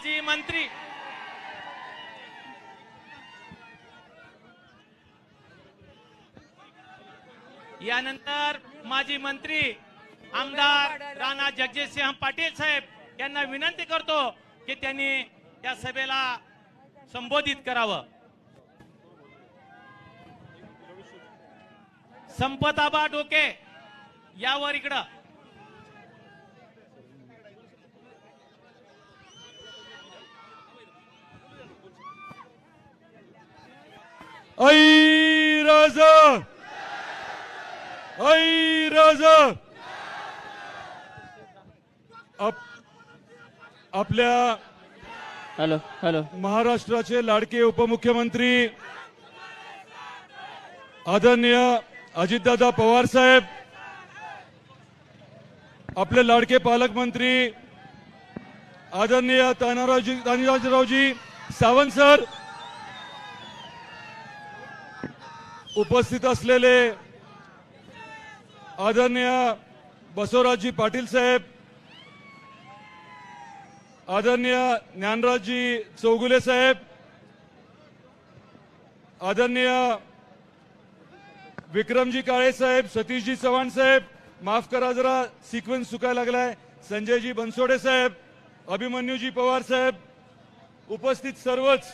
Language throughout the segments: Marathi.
माजी मंत्री यानंतर माजी मंत्री आमदार राणा जगजितसिंह पाटील साहेब यांना विनंती करतो की त्यांनी या सभेला संबोधित करावं। संपताबा डोके यावर इकडं ऐ राजा, ऐ राजा, आपल्या हॅलो हॅलो महाराष्ट्राचे लाडके उपमुख्यमंत्री आदरणीय अजितदादा पवार साहेब, आपले लाडके पालकमंत्री आदरणीय तानाजीरावजी सावंत सर, उपस्थित असलेले आदरणीय बसवराजजी पाटील साहेब, आदरणीय ज्ञानराजजी चौगुले साहेब, आदरणीय विक्रमजी काळे साहेब, सतीशजी चव्हाण साहेब, माफ करा जरा सिक्वेन्स चुकायला लागलाय, संजयजी बनसोडे साहेब, अभिमन्यूजी पवार साहेब, उपस्थित सर्वच,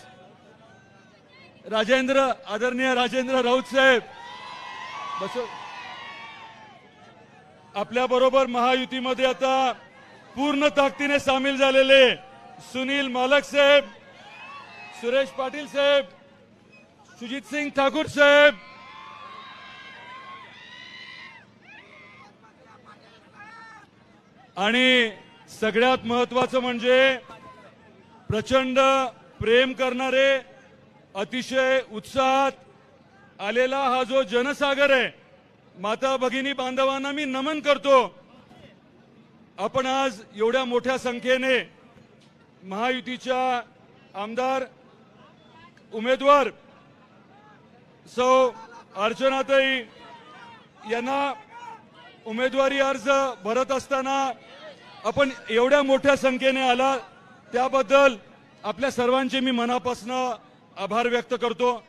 आदरणीय राजेंद्र राऊत साहेब, आपल्या बरोबर महायुतीमध्ये आता पूर्ण ताकदीने सामील झालेले सुनील मालक साहेब, सुरेश पाटील साहेब, सुजीत सिंग ठाकूर साहेब, आणि सगळ्यात महत्वाचं म्हणजे प्रचंड प्रेम करणारे, अतिशय उत्साहात आलेला हा जो जनसागर आहे, माता भगिनी बांधवांना मी नमन करतो। आपण आज एवढ्या मोठ्या संख्येने महायुतीच्या आमदार उमेदवार सौ अर्चनाताई यांना उमेदवारी अर्ज भरत असताना आपण एवढ्या मोठ्या संख्येने आला, त्याबद्दल आपल्या सर्वांचे मी मनापासून आभार व्यक्त करतो।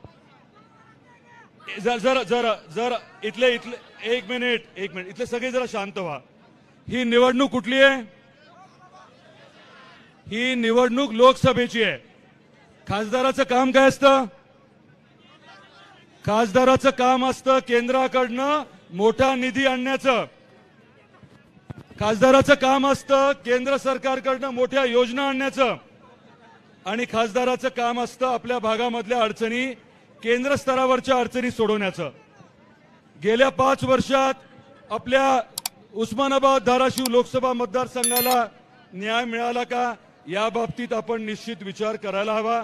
जरा इथले एक मिनिट इथले सगळे जरा शांत व्हा। ही निवडणूक कुठली आहे? ही निवडणूक लोकसभेची आहे। खासदाराचं काम काय असतं? खासदाराचं काम असतं केंद्राकडनं मोठा निधी आणण्याचं, खासदाराचं काम असतं केंद्र सरकारकडनं मोठ्या योजना आणण्याचं, आणि खासदाराचं काम असतं आपल्या भागामधल्या अडचणी, केंद्र स्तरावरच्या अडचणी सोडवण्याचं। गेल्या 5 वर्षात आपल्या उस्मानाबाद धाराशिव लोकसभा मतदारसंघाला न्याय मिळाला का, या बाबतीत आपण निश्चित विचार करायला हवा,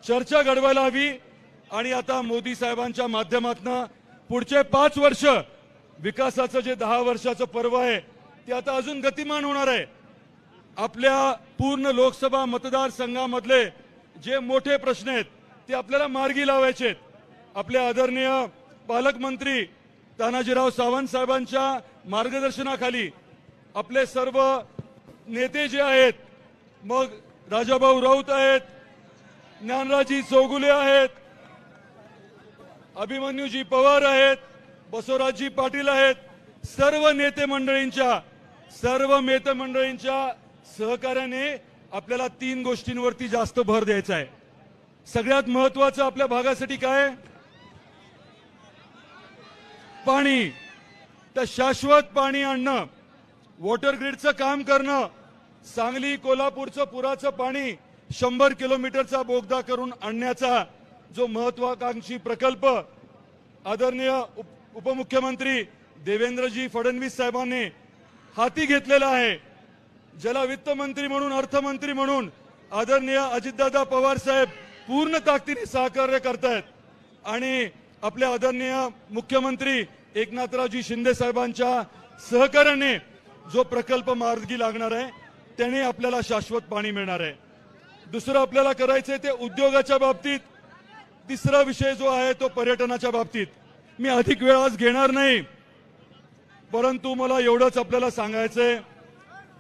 चर्चा घडवायला हवी। आणि आता मोदी साहेबांच्या माध्यमातून पुढचे 5 वर्ष विकासाचं जे 10 वर्षाचं पर्व आहे ते आता अजून गतिमान होणार आहे। आपल्या पूर्ण लोकसभा मतदारसंघामधले जे मोठे प्रश्न आहेत ते आपल्याला मार्गी लावायचे आहेत। आपले आदरणीय पालकमंत्री तानाजीराव सावंत साहेबांच्या मार्गदर्शनाखाली आपले सर्व नेते जे आहेत, मग राजाभाऊ राऊत आहेत, ज्ञानराजी चौगुले आहेत, अभिमन्यूजी पवार आहेत, बसवराजजी पाटील आहेत, सर्व नेते मंडळींच्या सहकार्याने आपल्याला 3 गोष्टींवरती जास्त भर द्यायचा आहे। सगळ्यात महत्वाचं आपल्या भागासाठी काय? पाणी। तर शाश्वत पाणी आणणं, वॉटर ग्रीडचं काम करणं, सांगली कोल्हापूरचं पुराचं पाणी 100 किलोमीटरचा बोगदा करून आणण्याचा जो महत्वाकांक्षी प्रकल्प आदरणीय उपमुख्यमंत्री देवेंद्रजी फडणवीस साहेबांनी हाती घेतलेला आहे, ज्याला वित्तमंत्री म्हणून अर्थमंत्री म्हणून आदरणीय अजितदादा पवार साहेब पूर्ण ताकदीने सहकार्य करतायत, आणि आपल्या आदरणीय मुख्यमंत्री एकनाथरावजी शिंदे साहेबांच्या सहकार्याने जो प्रकल्प मार्गी लागणार आहे त्याने आपल्याला शाश्वत पाणी मिळणार आहे। दुसरं आपल्याला करायचंय ते उद्योगाच्या बाबतीत। तिसरा विषय जो आहे तो पर्यटनाच्या बाबतीत। मी अधिक वेळ आज घेणार नाही, परंतु मला एवढंच आपल्याला सांगायचंय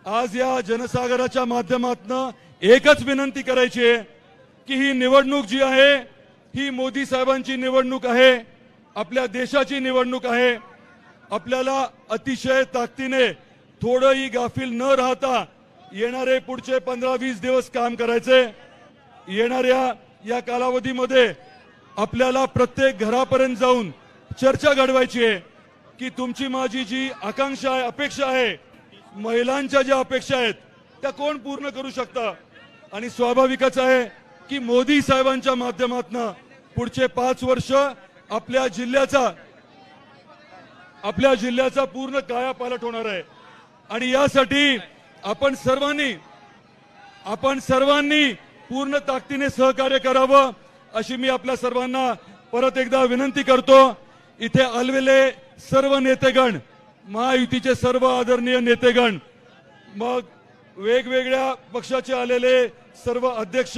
आज या जनसागराच्या माध्यमातून एकच विनंती करायची आहे की ही निवडणूक जी आहे ही मोदी साहेबांची निवडणूक आहे, आपल्या देशाची निवडणूक आहे. आपल्याला अतिशय ताकदीने थोडंही गाफील न राहता येणारे पुढचे 15-20 दिवस काम करायचे. येणाऱ्या या कालावधीमध्ये आपल्याला प्रत्येक घरापर्यंत जाऊन चर्चा घडवायची आहे की तुमची माझी जी आकांक्षा आहे, अपेक्षा आहे, महिलांच्या ज्या अपेक्षा आहेत त्या कोण पूर्ण करू शकता. आणि स्वाभाविकच आहे की मोदी साहेबांच्या माध्यमातून पुढचे 5 वर्ष आपल्या जिल्ह्याचा पूर्ण कायापालट होणार आहे. आणि यासाठी आपण सर्वांनी पूर्ण ताकदीने सहकार्य करावं अशी मी आपल्या सर्वांना परत एकदा विनंती करतो. इथे आलेले सर्व नेतेगण, महायुतीचे सर्व आदरणीय नेतेगण, मग वेगवेगळ्या पक्षाचे आलेले सर्व अध्यक्ष,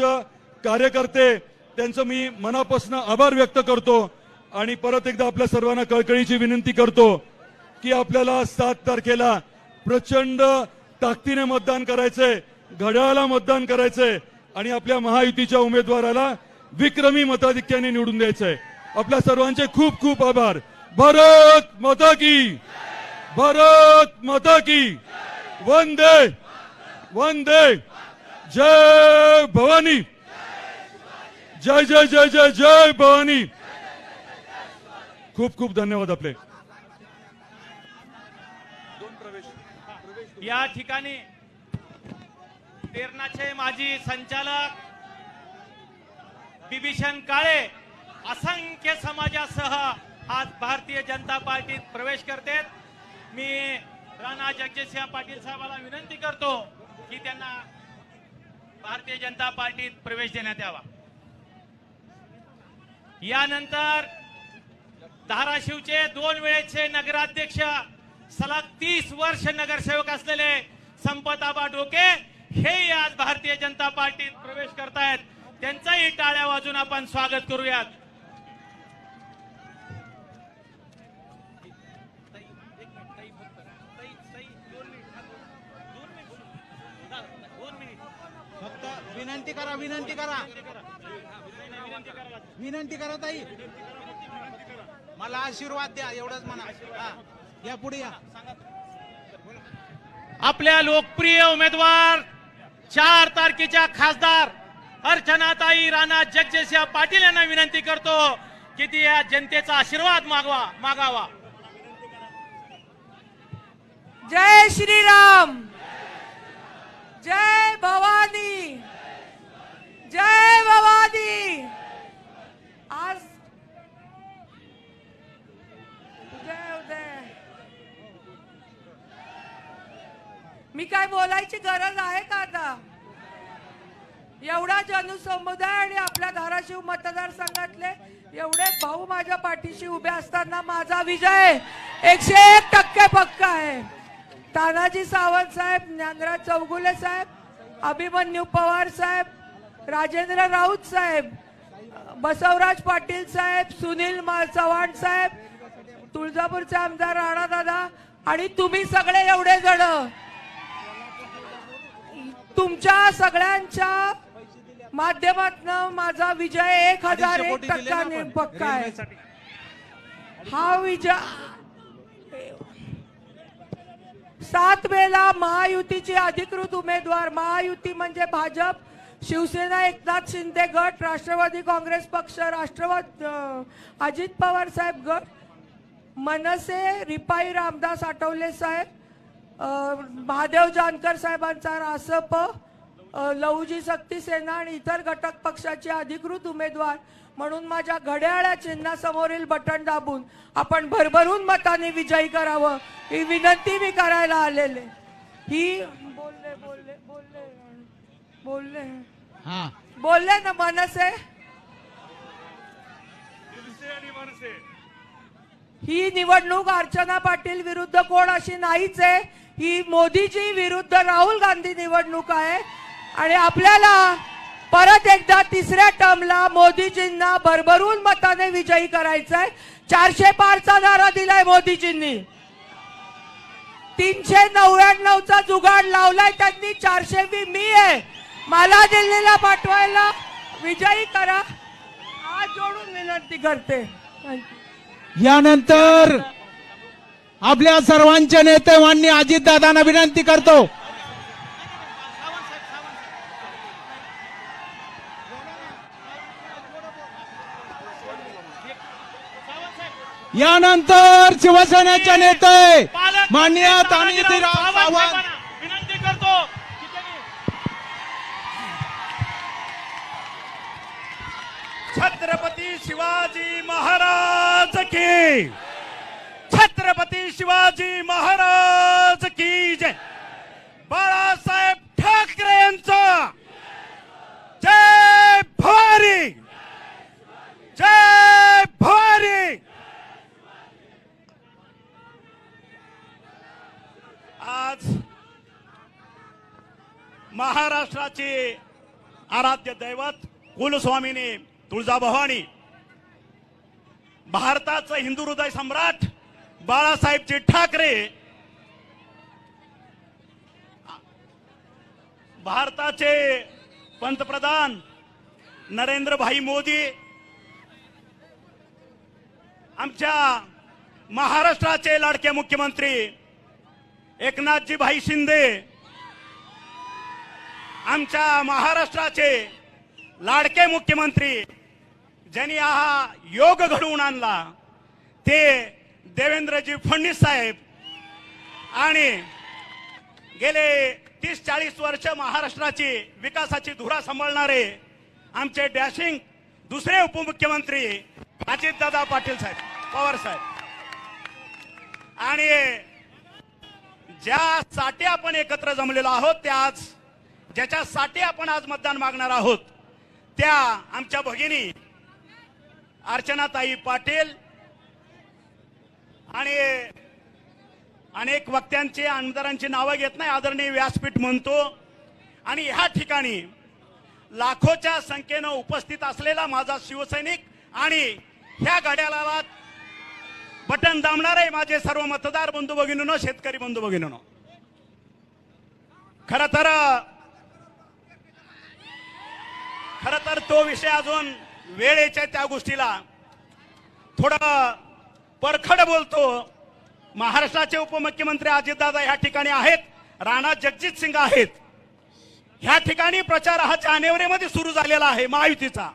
कार्यकर्ते, त्यांचं मी मनापासून आभार व्यक्त करतो. आणि परत एकदा आपल्या सर्वांना कळकळीची विनंती करतो की आपल्याला 7 तारखेला प्रचंड ताकदीने मतदान करायचंय, घड्याळाला मतदान करायचंय आणि आपल्या महायुतीच्या उमेदवाराला विक्रमी मताधिक्याने निवडून द्यायचंय. आपल्या सर्वांचे खूप खूप आभार. भारत माता की, भारत माता की, वंदे वंदे, जय भवानी, जय जय जय जय जय भवानी. खूप खूप धन्यवाद आपले. या ठिकाणी तेरणाचे माजी संचालक बिभीषण काळे असंख्य समाजासह आज भारतीय जनता पार्टीत प्रवेश करतात. मी राणा जगजितसिंह पाटील साहेबांना विनंती करतो की त्यांना भारतीय जनता पार्टीत प्रवेश देण्यात यावा. यानंतर धाराशिवचे 2 वेळेचे नगराध्यक्ष, सलग 30 वर्ष नगरसेवक असलेले संपतआबा डोके हे आज भारतीय जनता पार्टीत प्रवेश करतायत. त्यांचाही टाळ्या वाजून आपण स्वागत करूयात. फक्त विनंती करा ताई, मला आशीर्वाद द्या एवढंच म्हणा. या पुढे या. आपल्या लोकप्रिय उमेदवार 4 तारखेच्या खासदार अर्चनाताई राणा जगजितसिंह पाटील यांना विनंती करतो की ती या जनतेचा आशीर्वाद मागावा. जय श्रीराम, जय भवानी, जय भवानी. आज उदय मी काय बोलायची गरज आहे का आता? एवढा जनसमुदाय आणि आपल्या धाराशिव मतदारसंघातले एवढे भाऊ माझ्या पाठीशी उभे असताना माझा विजय 101% पक्का आहे. तानाजी सावंत साहेब, ज्ञानराज चौगुले साहेब, अभिमन्यू पवार साहेब, राजेंद्र राऊत साहेब, बसवराज पाटील साहेब, सुनील चव्हाण साहेब, तुळजापूरचे आमदार राणा दादा आणि तुम्ही सगळे एवढे जण, तुमच्या सगळ्यांच्या माध्यमातून माझा विजय 1001% पक्का आहे. हा विजय 7 वेळा महायुतीचे अधिकृत उमेदवार, महायुती म्हणजे भाजप, शिवसेना, एकनाथ शिंदे गट, राष्ट्रवादी काँग्रेस पक्ष, राष्ट्रवादी अजित पवार साहेब गट, मनसे रिपाई रामदास आठवले साहेब, महादेव जानकर साहेबांचा रासप, लहुजी शक्ती सेना आणि इतर घटक पक्षाचे अधिकृत उमेदवार म्हणून माझ्या घड्याळा चिन्हासमोरील बटन दाबून आपण भरभरून मताने विजयी करावं ही विनंती मी करायला आलेले. ही बोलले ना मनसे, ही निवडणूक अर्चना पाटील विरुद्ध कोण अशी नाहीच आहे. ही मोदीजी विरुद्ध राहुल गांधी निवडणूक आहे आणि आपल्याला परत एकदा 3ऱ्या टर्मला मोदीजींना भरभरून मताने विजयी करायचंय. 400 पारचा नारा दिलाय मोदीजींनी. 399चा जुगाड लावलाय त्यांनी. 400वी मी आहे. मला दिल्लीला पाठवायला विजयी करा. हात जोडून विनंती करते. यानंतर आपल्या सर्वांचे नेते माननीय अजितदादांना विनंती करतो. यानंतर शिवसेनेचे नेते माननीय तानाजीराव सावंत. विनंती करतो की त्यांनी छत्रपती शिवाजी महाराज की, छत्रपती शिवाजी महाराज की जय. बाळासाहेब ठाकरे यांचा जय भवानी, जय भवानी. आज महाराष्ट्राचे आराध्य दैवत कुलस्वामिनी तुळजाभवानी, भारताचं हिंदू हृदय सम्राट बाळासाहेबजी ठाकरे, भारताचे पंतप्रधान नरेंद्रभाई मोदी, आमच्या महाराष्ट्राचे लाडके मुख्यमंत्री एकनाथजी भाई शिंदे, आमच्या महाराष्ट्राचे लाडके मुख्यमंत्री ज्यांनी हा योग घडवून आणला ते देवेंद्रजी फडणवीस साहेब, आणि गेले 30-40 वर्ष महाराष्ट्राची विकासाची धुरा सांभाळणारे आमचे डॅशिंग दुसरे उपमुख्यमंत्री अजितदादा पाटील साहेब, पवार साहेब. आणि ज्यासाठी आपण एकत्र जमलेलो आहोत, त्या आज ज्याच्यासाठी आपण आज मतदान मागणार आहोत, त्या आमच्या भगिनी अर्चनाताई पाटील आणि अनेक वक्त्यांची आमदारांची नावं घेत नाही, आदरणीय व्यासपीठ म्हणतो. आणि ह्या ठिकाणी लाखोच्या संख्येनं उपस्थित असलेला माझा शिवसैनिक आणि ह्या घड्याळाला बटन दाबणारे माझे सर्व मतदार बंधू भगिनींनो, शेतकरी बंधू भगिनींनो, खर तर तो विषय अजून वेळ यायच्या त्या गोष्टीला थोडं परखड बोलतो. महाराष्ट्राचे उपमुख्यमंत्री अजितदादा ह्या ठिकाणी आहेत, राणा जगजित सिंग आहेत. ह्या ठिकाणी प्रचार हा जानेवारीमध्ये सुरू झालेला आहे महायुतीचा.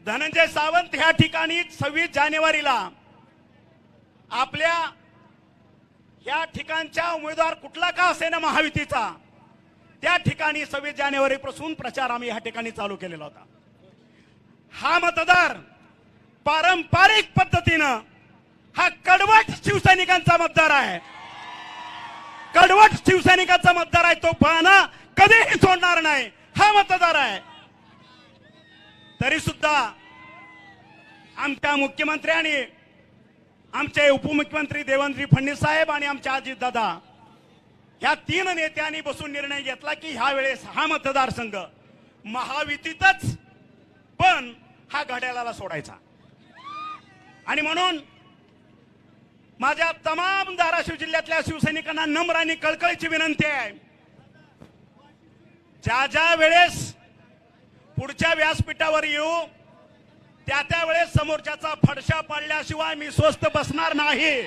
धनंजय सावंत ह्या ठिकाणी 26 जानेवारीला आपल्या या ठिकाणच्या उमेदवार कुठला का असेना महायुतीचा, त्या ठिकाणी 26 जानेवारी पासून प्रचार आम्ही ह्या ठिकाणी चालू केलेला होता. हा मतदार पारंपरिक पद्धतीनं हा कडवट शिवसैनिकांचा मतदार आहे, कडवट शिवसैनिकांचा मतदार आहे. तो बहाणा कधीही सोडणार नाही, हा मतदार आहे. तरी सुद्धा आमच्या मुख्यमंत्र्यांनी, आमचे उपमुख्यमंत्री देवेंद्र फडणवीस साहेब आणि आमचे अजितदादा या 3 नेत्यांनी बसून निर्णय घेतला की ह्या वेळेस हा मतदारसंघ महायुतीतच पण हा घड्याळाला सोडायचा. आणि म्हणून माझ्या तमाम धाराशिव जिल्ह्यातल्या शिवसैनिकांना नम्र आणि कळकळीची विनंती आहे, ज्या वेळेस पुढच्या व्यासपीठावर येऊ त्या वेळेस समोरच्याचा फडशा पाडल्याशिवाय मी स्वस्थ बसणार नाही,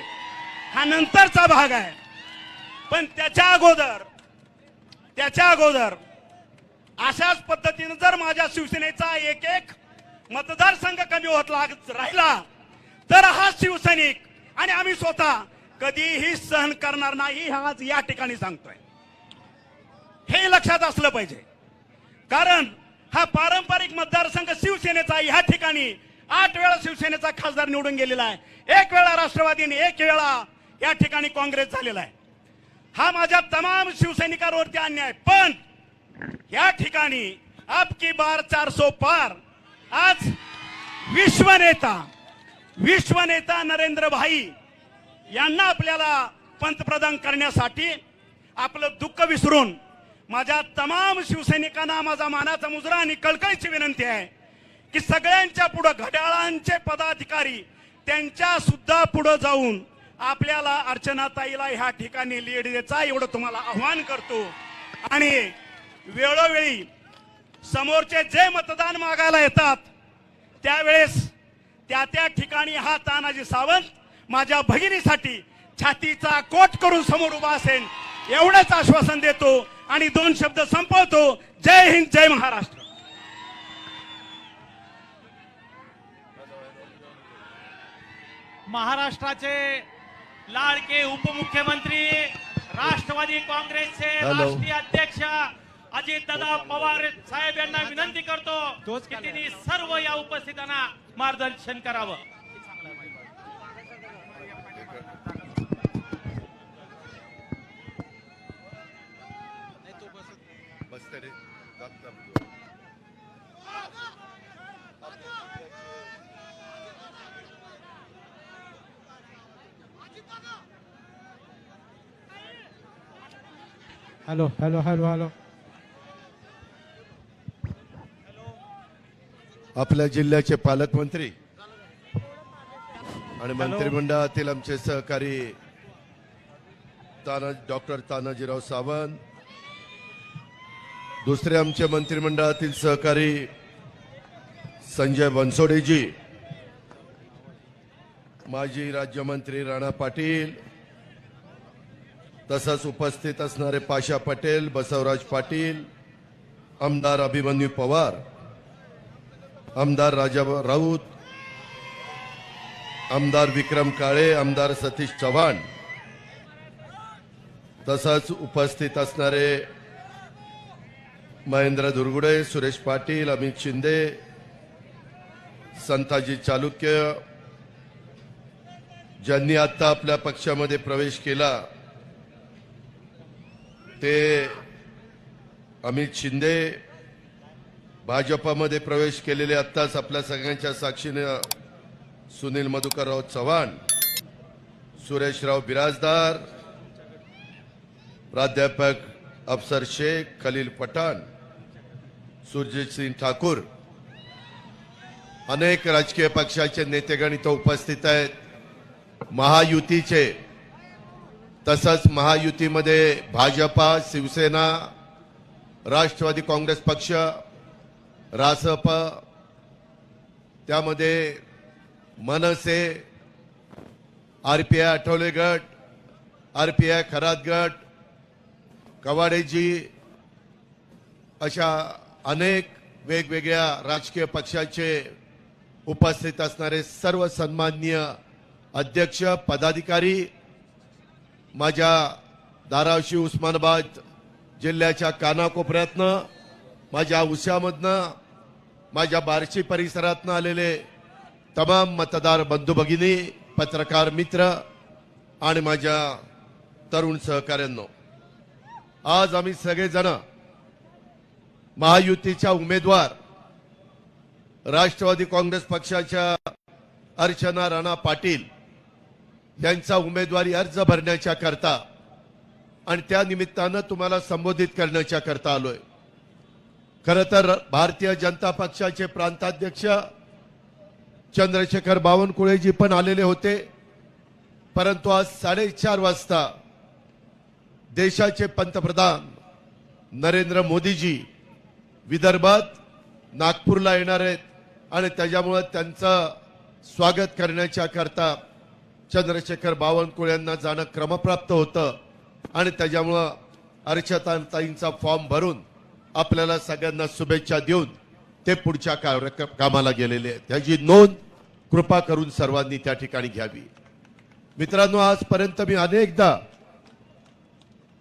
हा नंतरचा भाग आहे. पण त्याच्या अगोदर अशाच पद्धतीने जर माझ्या शिवसेनेचा एक मतदारसंघ कमी होत राहिला तर हा शिवसैनिक आणि आम्ही स्वतः कधीही सहन करणार नाही, हा आज या ठिकाणी सांगतोय. हे लक्षात असलं पाहिजे, कारण हा पारंपरिक मतदारसंघ शिवसेनेचा. ह्या ठिकाणी 8 वेळा शिवसेनेचा खासदार निवडून गेलेला आहे, 1 वेळा राष्ट्रवादीने, 1 वेळा या ठिकाणी काँग्रेस झालेला आहे. हा माझ्या तमाम शिवसैनिकांवरती अन्याय. पण या ठिकाणी अब की बार 400 पार आज विश्वनेता नरेंद्र भाई यांना आपल्याला पंतप्रधान करण्यासाठी आपलं दुःख विसरून माझ्या तमाम शिवसैनिकांना माझा मानाचा मुजरा आणि कळकळीची विनंती आहे की सगळ्यांच्या पुढे घड्याळांचे पदाधिकारी त्यांच्या सुद्धा पुढे जाऊन आपल्याला अर्चनाताईला ह्या ठिकाणी लीड द्यायचा एवढं तुम्हाला आव्हान करतो. आणि वेळोवेळी समोरचे जे मतदान मागायला येतात त्यावेळेस त्या ठिकाणी हा तानाजी सावंत माझ्या भगिनीसाठी छातीचा कोट करून समोर उभा असेल एवढंच आश्वासन देतो आणि 2 शब्द संपवतो. जय हिंद, जय महाराष्ट्र. महाराष्ट्राचे लाडके उपमुख्यमंत्री राष्ट्रवादी काँग्रेसचे राष्ट्रीय अध्यक्ष अजितदादा पवार साहेब यांना विनंती करतो की त्यांनी सर्व या उपस्थितांना मार्गदर्शन करावं. Hello hello hello hello. आपल्या जिल्ह्याचे पालकमंत्री आणि मंत्रिमंडळातील आमचे सहकारी डॉक्टर तानाजीराव सावंत, दुसरे आमचे मंत्रिमंडळातील सहकारी संजय बनसोडेजी, माजी राज्यमंत्री राणा पाटील, तसंच उपस्थित असणारे पाशा पटेल, बसवराज पाटील, आमदार अभिमन्यू पवार, आमदार राजा राऊत, आमदार विक्रम काळे, आमदार सतीश चव्हाण, तसंच उपस्थित असणारे महेंद्र धुरगुडे, सुरेश पाटील, अमित शिंदे, संताजी चालुक्य, ज्यांनी आता आपल्या पक्षामध्ये प्रवेश केला ते अमित शिंदे, भाजपमध्ये प्रवेश केलेले आत्ताच आपल्या सगळ्यांच्या साक्षीने सुनील मधुकरराव चव्हाण, सुरेशराव बिराजदार, प्राध्यापक अफसर शेख, खलील पठाण, सुरजीत सिंह ठाकूर, अनेक राजकीय पक्षाचे नेतेगण इथं उपस्थित आहेत. महायुतीचे, तसंच महायुतीमध्ये भाजपा, शिवसेना, राष्ट्रवादी काँग्रेस पक्ष, रासप, त्यामध्ये मनसे, आरपीआय आठवले गट, आरपीआय खरात गट, कवाडेजी, अशा अनेक वेगवेगळ्या राजकीय पक्षाचे उपस्थित असणारे सर्व सन्माननीय अध्यक्ष, पदाधिकारी, माझ्या धाराशिव उस्मानाबाद जिल्ह्याच्या कानाकोपऱ्यातनं, माझ्या उस्यामधनं, माझ्या बार्शी परिसरातनं आलेले तमाम मतदार बंधू भगिनी, पत्रकार मित्र आणि माझ्या तरुण सहकाऱ्यांनो, आज आम्ही सगळेजण महायुतीच्या उमेदवार राष्ट्रवादी काँग्रेस पक्षाच्या अर्चना राणा पाटील यांचा उमेदवारी अर्ज भरण्याच्या करता आणि त्या निमित्तानं तुम्हाला संबोधित करण्याच्या करता आलोय. खरं तर भारतीय जनता पक्षाचे प्रांताध्यक्ष चंद्रशेखर बावनकुळेजी पण आलेले होते, परंतु आज 4:30 वाजता देशाचे पंतप्रधान नरेंद्र मोदीजी विदर्भात नागपूरला येणार आहेत आणि त्याच्यामुळे त्यांचं स्वागत करण्याच्या करता चंद्रशेखर बावनकुळे यांना जाणं क्रमप्राप्त होतं आणि त्याच्यामुळं अर्चनाताईंचा फॉर्म भरून आपल्याला सगळ्यांना शुभेच्छा देऊन ते पुढच्या कामाला गेलेले आहेत. त्याची नोंद कृपा करून सर्वांनी त्या ठिकाणी घ्यावी. मित्रांनो, आजपर्यंत मी अनेकदा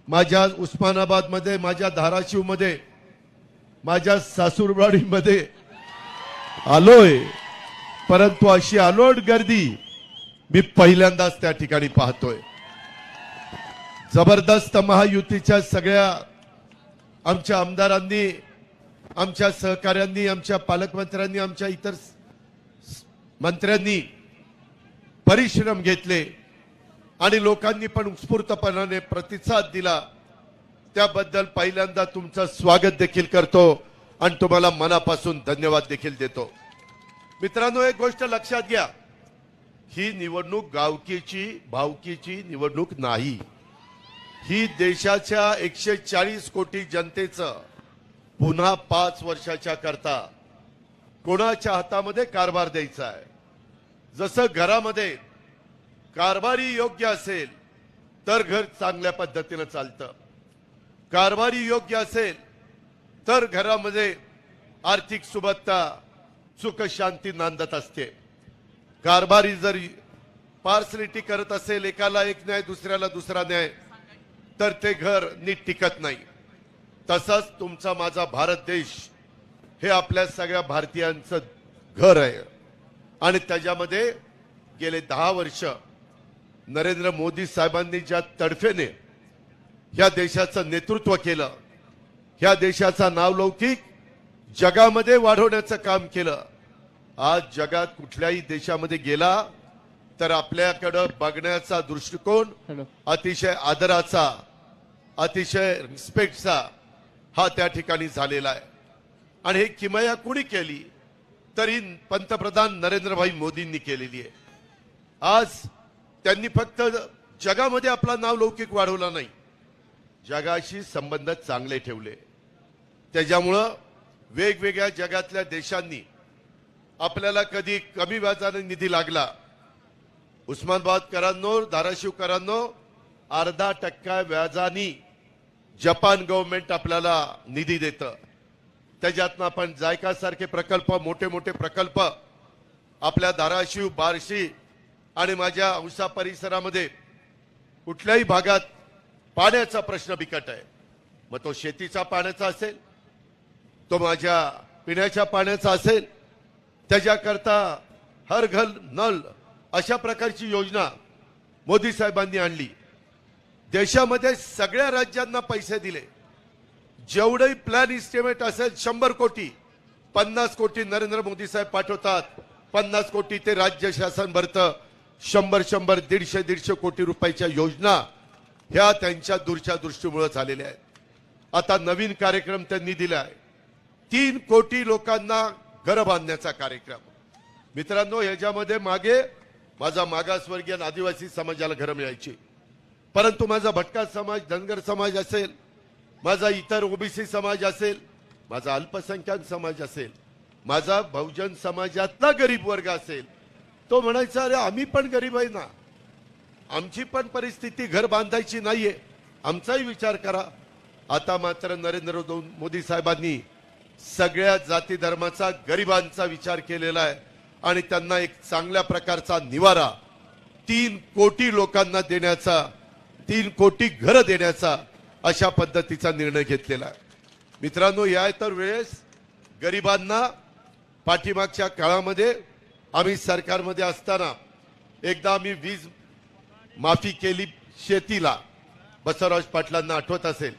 माझ्या उस्मानाबादमध्ये, माझ्या धाराशिवमध्ये, माझ्या सासूरवाडीमध्ये आलोय, परंतु अशी अलोट गर्दी मी पहिल्यांदाच त्या ठिकाणी पाहतोय. जबरदस्त महायुतीच्या सगळ्या आमच्या आमदारांनी, आमच्या सहकाऱ्यांनी, आमच्या पालकमंत्र्यांनी, आमच्या इतर मंत्र्यांनी परिश्रम घेतले आणि लोकांनी पण उत्स्फूर्तपणाने प्रतिसाद दिला. त्याबद्दल पहिल्यांदा तुमचं स्वागत देखील करतो आणि तुम्हाला मनापासून धन्यवाद देखील देतो. मित्रांनो, एक गोष्ट लक्षात घ्या, ही निवडणूक गावकीची भावकीची निवडणूक नाही. ही देशाच्या 140 कोटी जनतेचं पुन्हा 5 वर्षाच्या करता कोणाच्या हातामध्ये कारभार द्यायचा आहे. जसं घरामध्ये कारभारी योग्य असेल तर घर चांगल्या पद्धतीनं चालतं. कारभारी योग्य असेल तर घरामध्ये आर्थिक सुबत्ता सुख शांती नांदत असते. कारभारी जर पार्सलिटी करत असेल, एकाला एक न्याय दुसऱ्याला दुसरा न्याय, तर ते घर नीट टिकत नाही. तसंच तुमचा माझा भारत देश हे आपल्या सगळ्या भारतीयांचं घर आहे आणि त्याच्यामध्ये गेले 10 वर्ष नरेंद्र मोदी साहेबांनी ज्या तडफेने ह्या देशाचं नेतृत्व केलं, ह्या देशाचा नावलौकिक जगामध्ये वाढवण्याचं काम केलं. आज जगात कुठल्याही देशामध्ये गेला तर आपल्याकडं बघण्याचा दृष्टिकोन हॅलो. अतिशय आदराचा, अतिशय रिस्पेक्टचा हा त्या ठिकाणी झालेला आहे. आणि हे किमया कुणी केली तरी पंतप्रधान नरेंद्रभाई मोदींनी केलेली आहे. आज त्यांनी फक्त जगामध्ये आपला नावलौकिक वाढवला नाही, जगाशी संबंध चांगले ठेवले. त्याच्यामुळं वेगवेगळ्या जगातल्या देशांनी आपल्याला कधी कमी व्याजाने निधी लागला, उस्मानाबादकरांनो, धाराशिवकरांनो 0.5% व्याजानी जपान गव्हर्नमेंट आपल्याला निधी देतं. त्याच्यातनं आपण जायका सारखे प्रकल्प, मोठे मोठे प्रकल्प आपल्या धाराशिव, बार्शी आणि माझ्या औसा परिसरामध्ये कुठल्याही भागात पाण्याचा प्रश्न बिकट आहे. मग तो शेतीचा पाण्याचा असेल, तो माझ्या पिण्याच्या पाण्याचा असेल, त्याच्याकरता हर घर नल अशा प्रकारची योजना मोदी साहेबांनी आणली. देशामध्ये सगळ्या राज्यांना पैसे दिले. जेवढे प्लॅन इस्टिमेट असेल 100 कोटी, 50 कोटी नरेंद्र मोदी साहेब पाठवतात, 50 कोटी ते राज्य शासन भरतं. 100 150 कोटी रुपयाच्या योजना ह्या त्यांच्या दूरच्या दृष्टीमुळे झालेल्या आहेत. आता नवीन कार्यक्रम त्यांनी दिला आहे, 3 कोटी लोकांना घर बांधण्याचा कार्यक्रम. मित्रांनो, ह्याच्यामध्ये मागे माझा मागासवर्गीय आणि आदिवासी समाजाला घरं मिळायची, परंतु माझा भटका समाज, धनगर समाज असेल, माझा इतर ओबीसी समाज असेल, माझा अल्पसंख्याक समाज असेल, माझा बहुजन समाजातला गरीब वर्ग असेल, तो म्हणायचा अरे आम्ही पण गरीब आहे ना, आमची पण परिस्थिती घर बांधायची नाहीये, आमचाही विचार करा. आता मात्र नरेंद्र मोदी साहेबांनी सगळ्या जाती धर्माचा, गरिबांचा विचार केलेला आहे आणि त्यांना एक चांगल्या प्रकारचा निवारा 3 कोटी लोकांना देण्याचा, 3 कोटी घरं देण्याचा अशा पद्धतीचा निर्णय घेतलेला आहे. मित्रांनो, या तर वेळेस गरिबांना पाठीमागच्या काळामध्ये आम्ही सरकारमध्ये असताना एकदा आम्ही वीज माफी केली शेतीला, बसवराज पाटलांना आठवत असेल,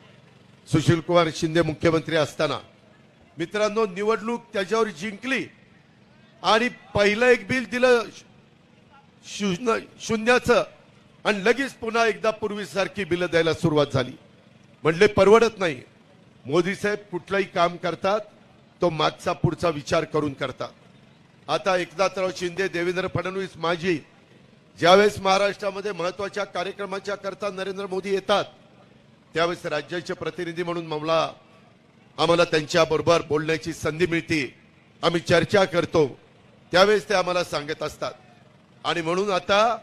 सुशील कुमार शिंदे मुख्यमंत्री असताना. मित्रांनो, निवडणूक त्याच्यावर जिंकली आणि पहिलं एक बिल दिलं शून्याचं आणि लगेच पुन्हा एकदा पूर्वीसारखी बिलं द्यायला सुरुवात झाली. म्हणले परवडत नाही. मोदी साहेब कुठलंही काम करतात तो मागचा पुढचा विचार करून करतात. आता एकनाथराव शिंदे, देवेंद्र फडणवीस माझी ज्यावेळेस महाराष्ट्रामध्ये महत्वाच्या कार्यक्रमाच्या करता नरेंद्र मोदी येतात, त्यावेळेस राज्याचे प्रतिनिधी म्हणून आम्हाला त्यांच्याबरोबर बोलण्याची संधी मिळते, आम्ही चर्चा करतो, त्यावेळेस ते आम्हाला सांगत असतात. आणि म्हणून आता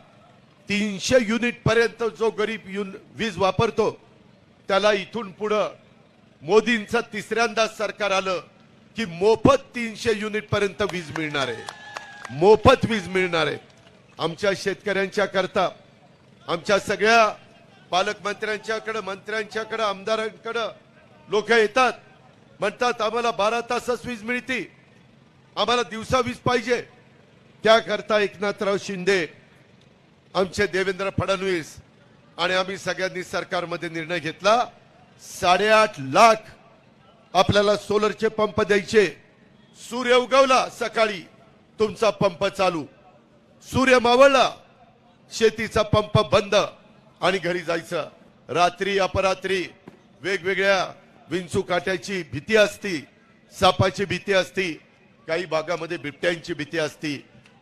300 युनिट पर्यंत जो गरीब वीज वापरतो त्याला इथून पुढं मोदींचं तिसऱ्यांदा सरकार आलं की मोफत 300 युनिट पर्यंत वीज मिळणार आहे, मोफत वीज मिळणार आहे. आमच्या शेतकऱ्यांच्या करता, आमच्या सगळ्या पालकमंत्र्यांच्याकडे, मंत्र्यांच्याकडे, आमदारांकडे लोक येतात, म्हणतात आम्हाला 12 तासच वीज मिळते, आम्हाला दिवसा वीज पाहिजे. त्याकरता एकनाथराव शिंदे, आमचे देवेंद्र फडणवीस आणि आम्ही सगळ्यांनी सरकारमध्ये निर्णय घेतला, 8.5 लाख आपल्याला सोलरचे पंप द्यायचे. सूर्य उगवला सकाळी तुमचा पंप चालू, सूर्य मावळला शेतीचा पंप बंद आणि घरी जायचं. रात्री अपरात्री वेगवेगळ्या विंचू काट्याची भीती असती, सापाची भीती असती, काही भागामध्ये बिबट्यांची भीती असती.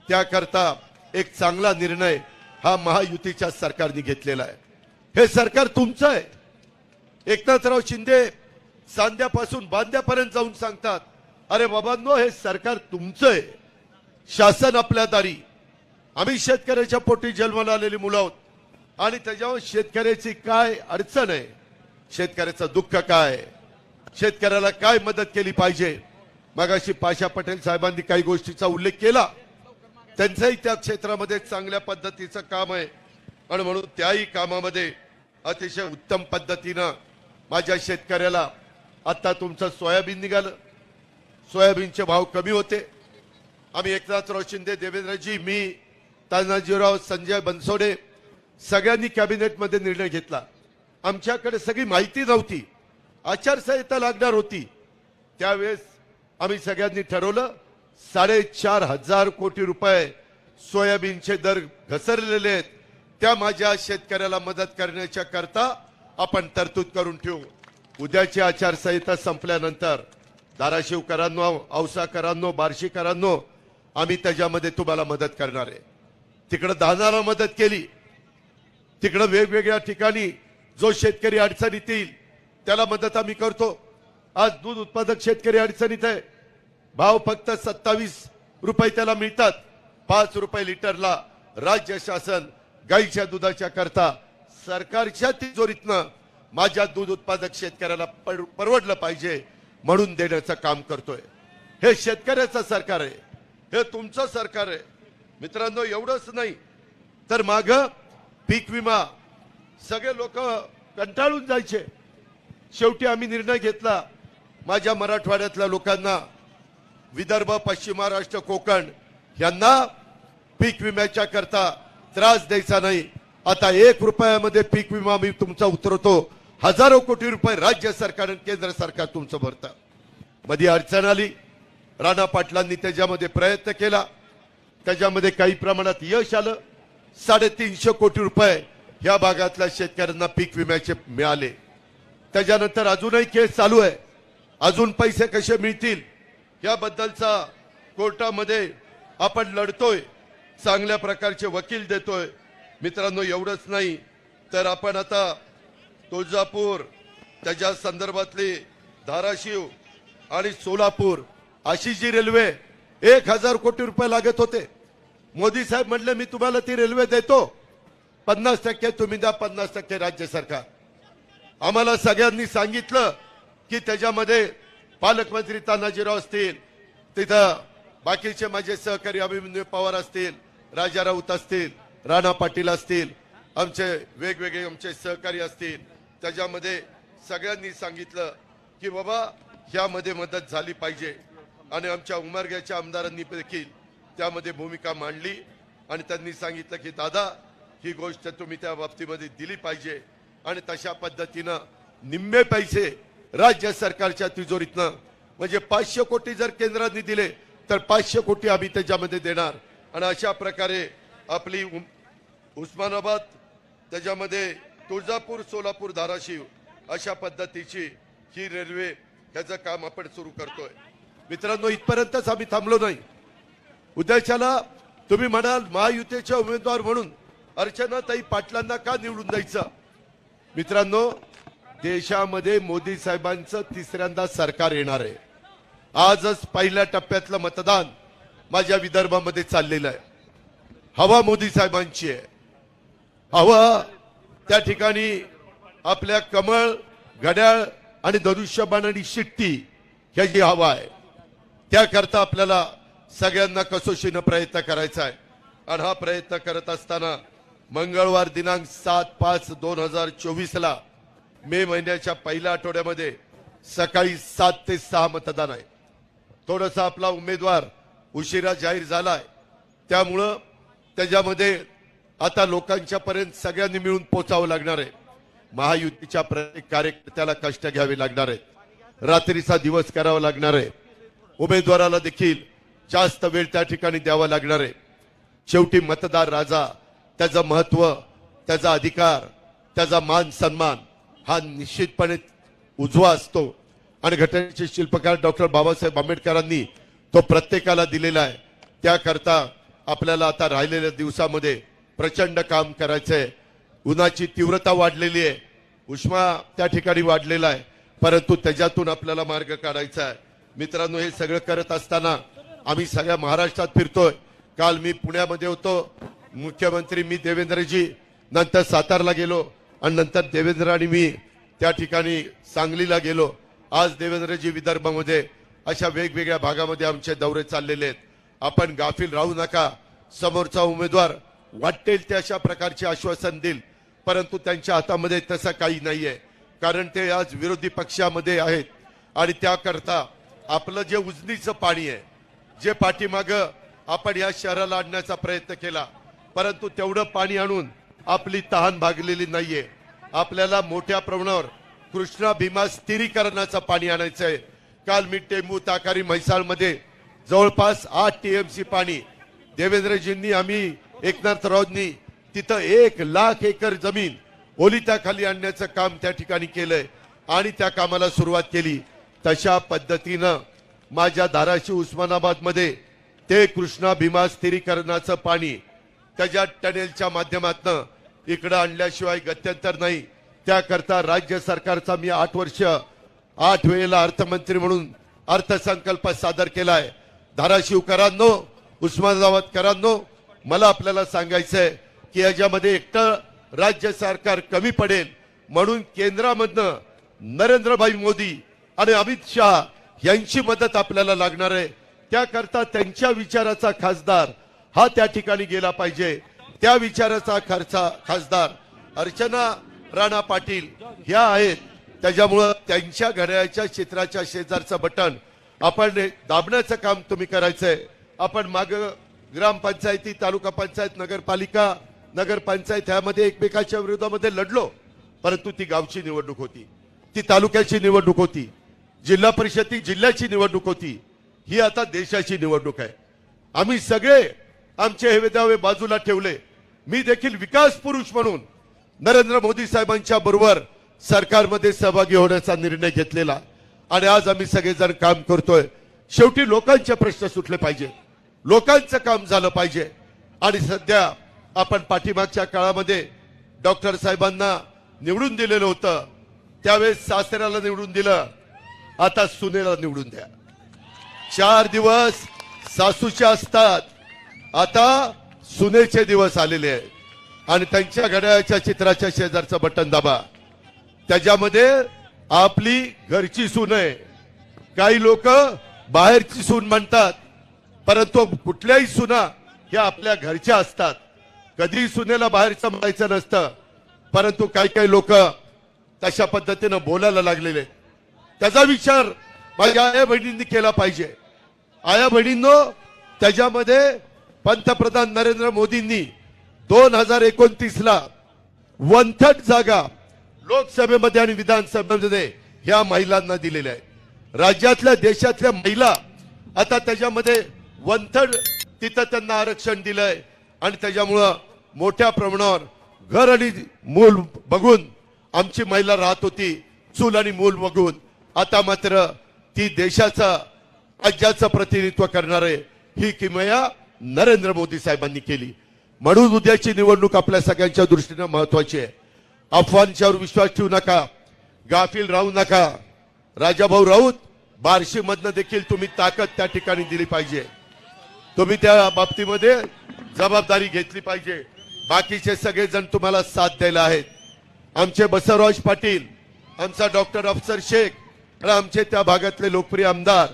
त्याकरता एक चांगला निर्णय हा महायुतीच्या सरकारने घेतलेला आहे. हे सरकार तुमचं आहे. एकनाथराव शिंदे सांध्यापासून बांध्यापर्यंत जाऊन सांगतात, अरे बाबांनो हे सरकार तुमचं आहे, शासन आपल्या दारी. आम्ही शेतकऱ्याच्या पोटी जन्माला आलेली मुलं आहोत आणि त्याच्यावर शेतकऱ्याची काय अडचण आहे, शेतकऱ्याचं दुःख काय, शेतकऱ्याला काय मदत केली पाहिजे. मगाशी पाशा पटेल साहेबांनी काही गोष्टीचा उल्लेख केला. त्यांचंही त्या क्षेत्रामध्ये चांगल्या पद्धतीचं काम आहे आणि म्हणून त्याही कामामध्ये अतिशय उत्तम पद्धतीनं माझ्या शेतकऱ्याला, आता तुमचं सोयाबीन निघालं, सोयाबीनचे भाव कमी होते. आम्ही एकनाथराव शिंदे, देवेंद्रजी, मी, तानाजीराव, संजय बनसोडे सगळ्यांनी कॅबिनेटमध्ये निर्णय घेतला. आमच्याकडे सगळी माहिती नव्हती, आचारसंहिता लागणार होती. त्यावेळेस आम्ही सगळ्यांनी ठरवलं 4,500 कोटी रुपये सोयाबीनचे दर घसरलेले आहेत, त्या माझ्या शेतकऱ्याला मदत करण्याच्या करता आपण तरतूद करून ठेवू. उद्याची आचारसंहिता संपल्यानंतर धाराशिवकरांनो, औसाकरांनो, बार्शीकरांनो, आम्ही त्याच्यामध्ये तुम्हाला मदत करणार आहे. तिकडं धानाला मदत केली, तिकडं वेगवेगळ्या ठिकाणी जो शेतकरी अडचणीत येईल त्याला मदत आम्ही करतो. आज दूध उत्पादक शेतकरी अडचणीत आहे, भाव फक्त 27 रुपये त्याला मिळतात. 5 रुपये लिटरला राज्य शासन गाईच्या दुधाच्या करता सरकारच्या तिजोरीतनं माझ्या दूध उत्पादक शेतकऱ्याला परवडलं पाहिजे म्हणून देण्याचं काम करतोय. हे शेतकऱ्याचं सरकार आहे, हे तुमचं सरकार आहे. मित्रांनो, एवढंच नाही तर माग पीक विमा सगळे लोक कंटाळून जायचे. शेवटी आम्ही निर्णय घेतला, माझ्या मराठवाड्यातल्या लोकांना, विदर्भ, पश्चिम महाराष्ट्र, कोकण यांना पीक विम्याच्या करता त्रास द्यायचा नाही. आता 1 रुपयामध्ये पीक विमा मी तुमचा उतरवतो. हजारो कोटी रुपये राज्य सरकार आणि केंद्र सरकार तुमचं भरतं. मध्ये अडचण आली, राणा पाटलांनी त्याच्यामध्ये प्रयत्न केला, त्याच्यामध्ये काही प्रमाणात यश आलं. 350 कोटी रुपये या भागातल्या शेतकऱ्यांना पीक विम्याचे मिळाले. त्याच्यानंतर अजूनही केस चालू आहे, अजून पैसे कसे मिळतील याबद्दलचा कोर्टामध्ये आपण लढतोय, चांगल्या प्रकारचे वकील देतोय. मित्रांनो, एवढंच नाही तर आपण आता तुळजापूर, त्याच्या संदर्भातली धाराशिव आणि सोलापूर अशी जी रेल्वे 1,000 कोटी रुपये लागत होते, मोदी साहेब म्हणले मी तुम्हाला ती रेल्वे देतो, 50% तुम्ही द्या, 50% राज्य सरकार. आम्हाला सगळ्यांनी सांगितलं की त्याच्यामध्ये पालकमंत्री तानाजीराव असतील, तिथं बाकीचे माझे सहकारी अभिमन्यू पवार असतील, राजा राऊत असतील, राणा पाटील असतील, आमचे वेगवेगळे आमचे सहकारी असतील, त्याच्यामध्ये सगळ्यांनी सांगितलं की बाबा ह्यामध्ये मदत झाली पाहिजे. आणि आमच्या उमरग्याच्या आमदारांनी देखील त्यामध्ये भूमिका मांडली आणि त्यांनी सांगितलं की दादा ही गोष्ट तुम्ही त्या बाबतीमध्ये दिली पाहिजे. आणि तशा पद्धतीनं निम्मे पैसे राज्य सरकारच्या तिजोरीतनं, म्हणजे 500 कोटी जर केंद्राने दिले तर 500 कोटी आम्ही त्याच्यामध्ये देणार. आणि अशा प्रकारे आपली उस्मानाबाद, त्याच्यामध्ये तुळजापूर, सोलापूर, धाराशिव अशा पद्धतीची ही रेल्वे ह्याचं काम आपण सुरू करतोय. मित्रांनो, इथपर्यंतच आम्ही थांबलो नाही. उद्याच्याला तुम्ही म्हणाल महायुतीचे उमेदवार म्हणून अर्चनाताई पाटलांना का निवडून द्यायचं. मित्रांनो, देशामध्ये मोदी साहेबांचं तिसऱ्यांदा सरकार येणार आहे. आजच पहिल्या टप्प्यातलं मतदान माझ्या विदर्भामध्ये चाललेलं आहे. हवा मोदी साहेबांची आहे. हवा त्या ठिकाणी आपल्या कमळ, घड्याळ आणि धनुष्यबाण आणि शिट्टी ह्याची हवा आहे. त्याकरता आपल्याला सगळ्यांना कसोशीनं प्रयत्न करायचा आहे. आणि हा प्रयत्न करत असताना मंगळवार दिनांक 7/5/2024 ला मे महिन्याच्या पहिल्या आठवड्यामध्ये सकाळी 7 ते 6 मतदान आहे. थोडासा आपला उमेदवार उशिरा जाहीर झालाय, त्यामुळं त्याच्यामध्ये आता लोकांच्या पर्यंत सगळ्यांनी मिळून पोचावं लागणार आहे. महायुतीच्या प्रत्येक कार्यकर्त्याला कष्ट घ्यावे लागणार आहे, रात्रीचा दिवस करावा लागणार आहे. उमेदवाराला देखील जास्त वेळ त्या ठिकाणी द्यावा लागणार आहे. शेवटी मतदार राजा, त्याचं महत्व, त्याचा अधिकार, त्याचा मान सन्मान हा निश्चितपणे उजवा असतो. आणि घटनेचे शिल्पकार डॉक्टर बाबासाहेब आंबेडकरांनी तो प्रत्येकाला दिलेला आहे. त्याकरता आपल्याला आता राहिलेल्या दिवसामध्ये प्रचंड काम करायचंय. उन्हाची तीव्रता वाढलेली आहे, उष्मा त्या ठिकाणी वाढलेला आहे, परंतु त्याच्यातून आपल्याला मार्ग काढायचा आहे. मित्रांनो, हे सगळं करत असताना आम्ही सगळ्या महाराष्ट्रात फिरतोय. काल मी पुण्यामध्ये होतो, मुख्यमंत्री मी देवेंद्रजी, नंतर सातारला गेलो आणि नंतर देवेंद्र आणि मी त्या ठिकाणी सांगलीला गेलो. आज देवेंद्रजी विदर्भामध्ये, अशा वेगवेगळ्या भागामध्ये आमचे दौरे चाललेले आहेत. आपण गाफील राहू नका. समोरचा उमेदवार वाटेल ते अशा प्रकारचे आश्वासन देईल, परंतु त्यांच्या हातामध्ये तसं काही नाहीये, कारण ते आज विरोधी पक्षामध्ये आहेत. आणि त्याकरता आपलं जे उजनीचं पाणी आहे, जे पाठीमागं आपण या शहराला आणण्याचा प्रयत्न केला, परंतु तेवढं पाणी आणून आपली तहान भागलेली नाहीये. आपल्याला मोठ्या प्रमाणावर कृष्णा भीमा स्थिरीकरणाचं पाणी आणायचं आहे. काल मी टेंबू, ताकारी, म्हैसाळमध्ये जवळपास 8 TMC पाणी देवेंद्रजींनी, आम्ही एकनाथरावांनी तिथं 1,00,000 एकर जमीन ओलिताखाली आणण्याचं काम त्या ठिकाणी केलंय आणि त्या कामाला सुरुवात केली. तशा पद्धतीनं माझ्या धाराशिव, उस्मानाबाद मध्ये ते कृष्णा भीमा स्थिरीकरणाचं पाणी त्याच्या टनेलच्या माध्यमातून इकडं आणल्याशिवाय गत्यंतर नाही. त्याकरता राज्य सरकारचा मी 8 वर्ष 8 वेळेला अर्थमंत्री म्हणून अर्थसंकल्प सादर केलाय. धाराशिवकरांनो, उस्मानाबादकरांनो, मला आपल्याला सांगायचंय की याच्यामध्ये एकटं राज्य सरकार कमी पडेल, म्हणून केंद्रामधनं नरेंद्रभाई मोदी आणि अमित शहा यांची मदत आपल्याला लागणार आहे. त्याकरता त्यांच्या विचाराचा खासदार हा त्या ठिकाणी गेला पाहिजे. त्या विचाराचा खासदार अर्चना राणा पाटील ह्या आहेत. त्याच्यामुळं त्यांच्या घड्याळाच्या चित्राच्या शेजारचं बटन आपण दाबण्याचं काम तुम्ही करायचंय. आपण माग ग्रामपंचायती, तालुका पंचायत, नगरपालिका, नगरपंचायत ह्यामध्ये एकमेकाच्या विरोधामध्ये लढलो, परंतु ती गावची निवडणूक होती, ती तालुक्याची निवडणूक होती, जिल्हा परिषद ती जिल्ह्याची निवडणूक होती. ही आता देशाची निवडणूक आहे. आम्ही सगळे आमचे हेवेदावे बाजूला ठेवले. मी देखील विकास पुरुष म्हणून नरेंद्र मोदी साहेबांच्या बरोबर सरकारमध्ये सहभागी होण्याचा निर्णय घेतलेला आणि आज आम्ही सगळेजण काम करतोय. शेवटी लोकांचे प्रश्न सुटले पाहिजे, लोकांचं काम झालं पाहिजे. आणि सध्या आपण पाठीमागच्या काळामध्ये डॉक्टर साहेबांना निवडून दिलेलं होतं, त्यावेळेस सासऱ्याला निवडून दिलं, आता सुनेला निवडून द्या. 4 दिवस सासूचे असतात, आता सुनेचे दिवस आलेले आहेत आणि त्यांच्या घड्याळाच्या चित्राच्या शेजारचं बटन दाबा. त्याच्यामध्ये आपली घरची सून आहे. काही लोक बाहेरची सून म्हणतात, परंतु कुठल्याही सुना ह्या आपल्या घरच्या असतात. कधी सुनेला बाहेरचं म्हणायचं नसतं, परंतु काही काही लोक तशा पद्धतीनं बोलायला लागलेले. त्याचा विचार माझ्या आया बहिणींनी केला पाहिजे. आया बहिणींनो, त्याच्यामध्ये पंतप्रधान नरेंद्र मोदींनी 2029ला 1/3 जागा लोकसभेमध्ये आणि विधानसभेमध्ये ह्या महिलांना दिलेल्या आहेत. राज्यातल्या, देशातल्या महिला आता त्याच्यामध्ये 1/3 तिथं त्यांना आरक्षण दिलंय आणि त्याच्यामुळं मोठ्या प्रमाणावर घर आणि मूल बघून आमची महिला राहत होती, चूल आणि मूल बघून. आता मात्र ती देशाचा, राज्याचं प्रतिनिधित्व करणारे ही किमया नरेंद्र मोदी साहेबांनी केली. म्हणून उद्याची निवडणूक आपल्या सगळ्यांच्या दृष्टीने महत्वाची आहे. अफवांच्यावर विश्वास ठेवू नका, गाफील राहू नका. राजाभाऊ राऊत, बार्शी मधनं देखील तुम्ही ताकद त्या ठिकाणी दिली पाहिजे. तुम्ही त्या बाबतीमध्ये जबाबदारी घेतली पाहिजे. बाकीचे सगळेजण तुम्हाला साथ द्यायला आहेत. आमचे बसवराज पाटील, आमचा डॉक्टर अफसर शेख आणि आमचे त्या भागातले लोकप्रिय आमदार,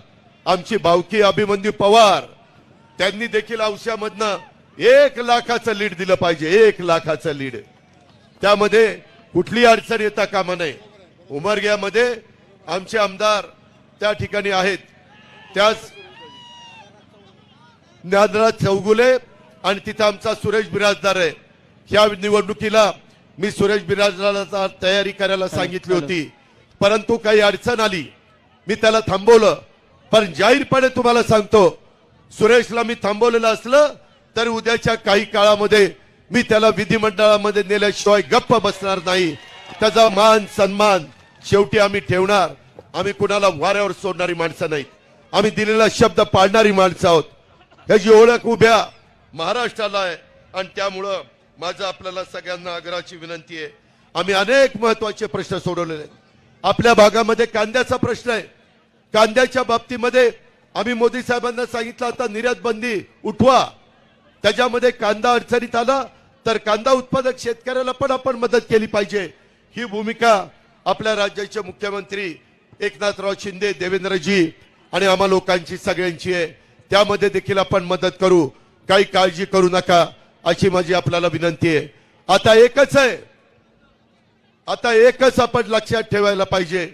आमची भावकी अभिमन्यू पवार, त्यांनी देखील औष्यामधनं 1,00,000चं लीड दिलं पाहिजे. 1,00,000चं लीड. त्यामध्ये कुठली अडचण येता कामा नये. उमरग्यामध्ये आमचे आमदार त्या ठिकाणी आहेत, त्याच ज्ञानराज चौगुले आणि तिथं आमचा सुरेश बिराजदार आहे. ह्या निवडणुकीला मी सुरेश बिराजदाराला तयारी करायला सांगितली होती, परंतु काही अडचण आली, मी त्याला थांबवलं. पण जाहीरपणे तुम्हाला सांगतो, सुरेशला मी थांबवलेलं असलं तर उद्याच्या काही काळामध्ये मी त्याला विधिमंडळामध्ये नेल्याशिवाय गप्प बसणार नाही. त्याचा मान सन्मान शेवटी आम्ही ठेवणार. आम्ही कुणाला वाऱ्यावर सोडणारी माणसं नाहीत. आम्ही दिलेला शब्द पाळणारी माणसं आहोत. त्याची ओळख उभ्या महाराष्ट्राला आहे. आणि त्यामुळं माझं आपल्याला सगळ्यांना आग्रहाची विनंती आहे, आम्ही अनेक महत्वाचे प्रश्न सोडवलेले आहेत. आपल्या भागामध्ये कांद्याचा प्रश्न आहे. कांद्याच्या बाबतीमध्ये आम्ही मोदी साहेबांना सांगितलं आता निर्यात बंदी उठवा. त्याच्यामध्ये कांदा अडचणीत आला तर कांदा उत्पादक शेतकऱ्याला पण आपण मदत केली पाहिजे. ही भूमिका आपल्या राज्याचे मुख्यमंत्री एकनाथराव शिंदे, देवेंद्रजी आणि आम्हा लोकांची सगळ्यांची आहे. त्यामध्ये देखील आपण मदत करू, काही काळजी करू नका अशी माझी आपल्याला विनंती आहे. आता एकच आपण लक्षात ठेवायला पाहिजे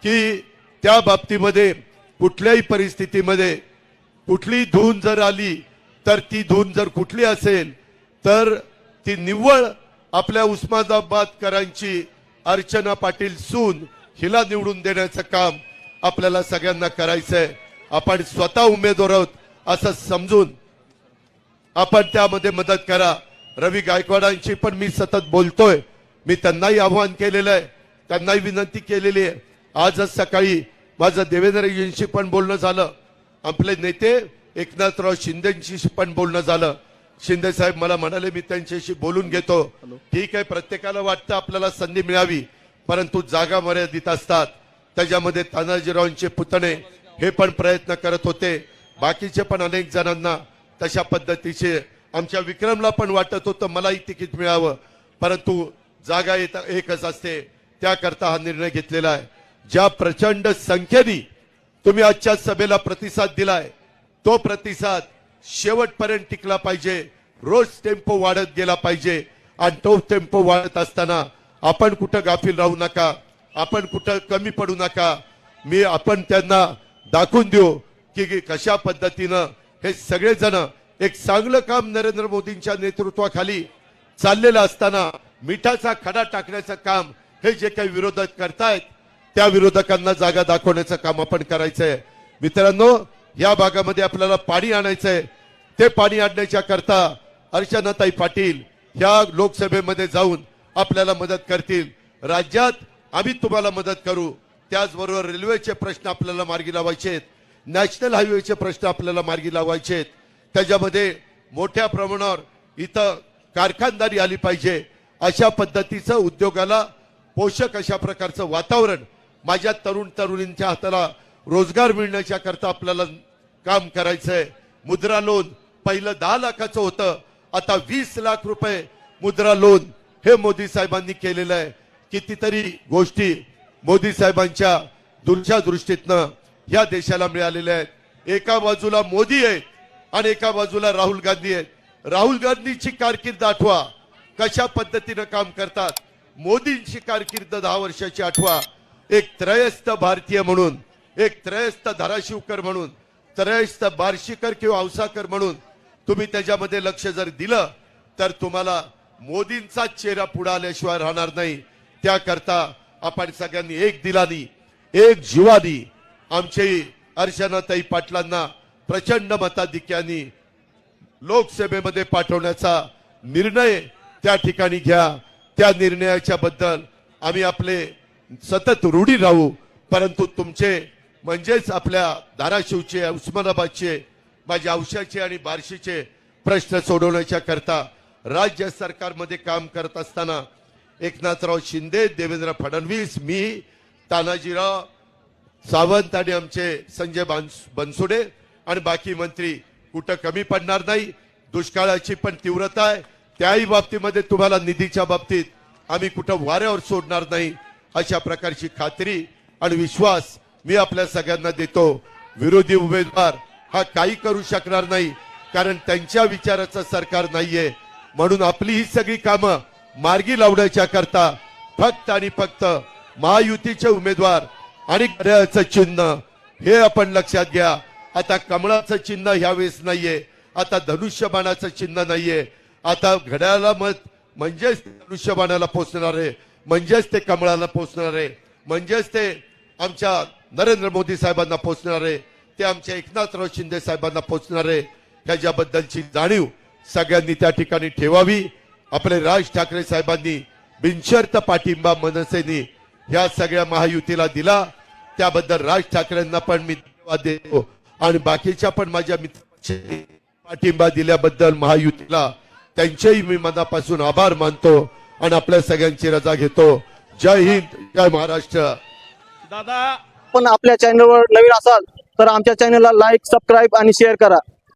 की त्या बाबतीमध्ये कुठल्याही परिस्थितीमध्ये कुठली धून जर आली तर ती धून जर कुठली असेल तर ती निव्वळ आपल्या उस्मानाबादकरांची अर्चना पाटील सून हिला निवडून देण्याचं काम आपल्याला सगळ्यांना करायचंय. आपण स्वतः उमेदवार आहोत असं समजून आपण त्यामध्ये मदत करा. रवी गायकवाडांशी पण मी सतत बोलतोय. मी त्यांनाही आव्हान केलेलं आहे, त्यांनाही विनंती केलेली आहे. आजच सकाळी माझं देवेंद्रजींशी पण बोलणं झालं, आपले नेते एकनाथराव शिंदेशी पण बोलणं झालं. शिंदे साहेब मला म्हणाले मी त्यांच्याशी बोलून घेतो. ठीक आहे, प्रत्येकाला वाटतं आपल्याला संधी मिळावी, परंतु जागा मर्यादित असतात. त्याच्यामध्ये तानाजीरावांचे पुतणे हे पण प्रयत्न करत होते, बाकीचे पण अनेक जणांना तशा पद्धतीचे. आमच्या विक्रमला पण वाटत होतं मलाही तिकीट मिळावं, परंतु जागा एकच असते. त्याकरता हा निर्णय घेतलेला आहे. ज्या प्रचंड संख्येने तुम्ही आजच्या सभेला प्रतिसाद दिलाय तो प्रतिसाद शेवटपर्यंत टिकला पाहिजे. रोज टेम्पो वाढत गेला पाहिजे आणि तो टेम्पो वाढत असताना आपण कुठं गाफील राहू नका, आपण कुठं कमी पडू नका. आपण त्यांना दाखवून देऊ की कशा पद्धतीनं हे सगळेजण एक चांगलं काम नरेंद्र मोदींच्या नेतृत्वाखाली चाललेलं असताना मिठाचा खडा टाकण्याचं काम हे जे काही विरोधक करतायत त्या विरोधकांना जागा दाखवण्याचं काम आपण करायचंय. मित्रांनो, या भागामध्ये आपल्याला पाणी आणायचंय. ते पाणी आणण्याच्या करता अर्चनाताई पाटील ह्या लोकसभेमध्ये जाऊन आपल्याला मदत करतील. राज्यात आम्ही तुम्हाला मदत करू. त्याचबरोबर रेल्वेचे प्रश्न आपल्याला मार्गी लावायचे आहेत, नॅशनल हायवेचे प्रश्न आपल्याला मार्गी लावायचे आहेत. त्याच्यामध्ये मोठ्या प्रमाणावर इथं कारखानदारी आली पाहिजे. अशा पद्धतीचं उद्योगाला पोषक अशा प्रकारचं वातावरण माझ्या तरुणींच्या हाताला रोजगार मिळण्याच्या करता आपल्याला काम करायचंय. मुद्रा लोन पहिलं 10 लाखाचं होतं, आता 20 लाख रुपये मुद्रा लोन हे मोदी साहेबांनी केलेलं आहे. कितीतरी गोष्टी मोदी साहेबांच्या दूरच्या दृष्टीतनं या देशाला मिळालेल्या आहेत. एका बाजूला मोदी आहेत आणि एका बाजूला राहुल गांधी आहेत. राहुल गांधीची कारकीर्द आठवा, कशा पद्धतीनं काम करतात. मोदींची कारकीर्द 10 वर्षाची आठवा. एक त्रयस्थ भारतीय म्हणून, एक त्रयस्थ धाराशिवकर म्हणून, त्रयस्थ बार्शीकर किंवा औसाकर म्हणून तुम्ही त्याच्यामध्ये लक्ष जर दिलं तर तुम्हाला मोदींचा चेहरा पुढे आल्याशिवाय राहणार नाही. त्याकरता आपण सगळ्यांनी एक दिलानी एक जीवानी आमची अर्चनाताई पाटलांना प्रचंड मताधिक्याने लोकसभेमध्ये पाठवण्याचा निर्णय त्या ठिकाणी घ्या. त्या निर्णयाच्या बद्दल आम्ही आपले सतत ऋणी राहू. परंतु तुमचे म्हणजेच आपल्या धाराशिवचे, उस्मानाबादचे, माझ्या औशाचे आणि बार्शीचे प्रश्न सोडवण्याच्या करता राज्य सरकारमध्ये काम करत असताना एकनाथराव शिंदे, देवेंद्र फडणवीस, मी, तानाजीराव सावंत आणि आमचे संजय बनसोडे आणि बाकी मंत्री कुठं कमी पडणार नाही. दुष्काळाची पण तीव्रता आहे, त्याही बाबतीमध्ये तुम्हाला निधीच्या बाबतीत आम्ही कुठं वाऱ्यावर सोडणार नाही अशा प्रकारची खात्री आणि विश्वास मी आपल्या सगळ्यांना देतो. विरोधी उमेदवार हा काही करू शकणार नाही, कारण त्यांच्या विचाराचं सरकार नाहीये. म्हणून आपली ही सगळी कामं मार्गी लावण्याच्या करता फक्त आणि फक्त महायुतीचे उमेदवार आणि घड्याळाचं चिन्ह हे आपण लक्षात घ्या. आता कमळाचं चिन्ह ह्यावेळेस नाहीये, आता धनुष्यबाणाचं चिन्ह नाहीये. आता घड्याळाला मत म्हणजेच धनुष्यबाणाला पोचणार आहे, म्हणजेच ते कमळाला पोचणार आहे, म्हणजेच ते आमच्या नरेंद्र मोदी साहेबांना पोचणार आहे, ते आमच्या एकनाथराव शिंदे साहेबांना पोचणार आहे. ह्याच्याबद्दलची जाणीव सगळ्यांनी त्या ठिकाणी ठेवावी. आपले राज ठाकरे साहेबांनी बिनशर्त पाठिंबा मनसेनी ह्या सगळ्या महायुतीला दिला, त्याबद्दल राज ठाकरेंना पण मी धन्यवाद देतो आणि बाकीच्या पण माझ्या मित्रांचे पाठिंबा दिल्याबद्दल महायुतीला त्यांचेही मी मनापासून आभार मानतो आणि आपल्या सगळ्यांची रजा घेतो. जय हिंद, जय महाराष्ट्र. दादा पण आपल्या चॅनलवर नवीन असाल तर आमच्या चॅनलला लाईक, सबस्क्राईब आणि शेअर करा.